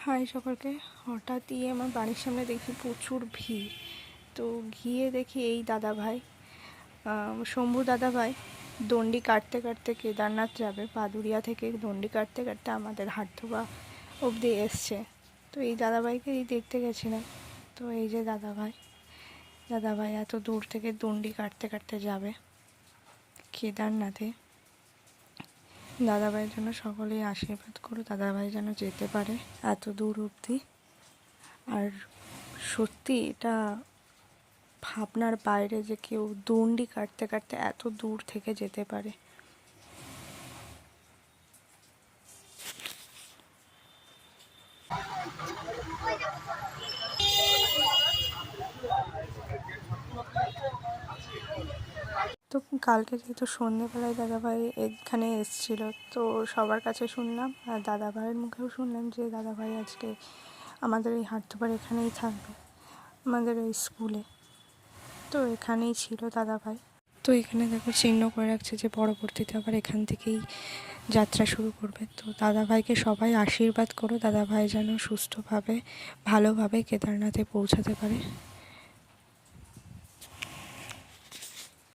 High সকলকে। হঠাৎই আমার বাড়ির সামনে দেখি প্রচুর ভিড়। তো গিয়ে দেখি এই দাদাভাই, শম্ভু দাদাভাই দণ্ডি কাটতে কাটতে কেদারনাথ যাবে। পাদুরিয়া থেকে দণ্ডি কাটতে কাটতে আমাদের হাটধোবা অবধি এসছে। তো এই দাদাভাইকেই দেখতে গেছিলাম। তো এই যে দাদাভাই এত দূর থেকে দণ্ডি কাটতে কাটতে যাবে কেদারনাথে। দাদাভাইয়ের জন্য সকলেই আশীর্বাদ করো, দাদাভাই যেন যেতে পারে এত দূর অবধি। আর সত্যি এটা ভাবনার বাইরে যে কেউ দণ্ডি কাটতে কাটতে এত দূর থেকে যেতে পারে। তো কালকে যেহেতু সন্ধেবেলায় দাদাভাই এখানে এসেছিল, তো সবার কাছে শুনলাম আর দাদাভাইয়ের মুখেও শুনলাম যে দাদাভাই আজকে আমাদের এই হাটধোবার এখানেই থাকবে, আমাদের এই স্কুলে। তো এখানেই ছিল দাদাভাই। তো এখানে দেখো চিহ্ন করে রাখছে যে পরবর্তীতে আবার এখান থেকেই যাত্রা শুরু করবে। তো দাদাভাইকে সবাই আশীর্বাদ করো, দাদাভাই যেন সুস্থভাবে ভালোভাবে কেদারনাথে পৌঁছাতে পারে।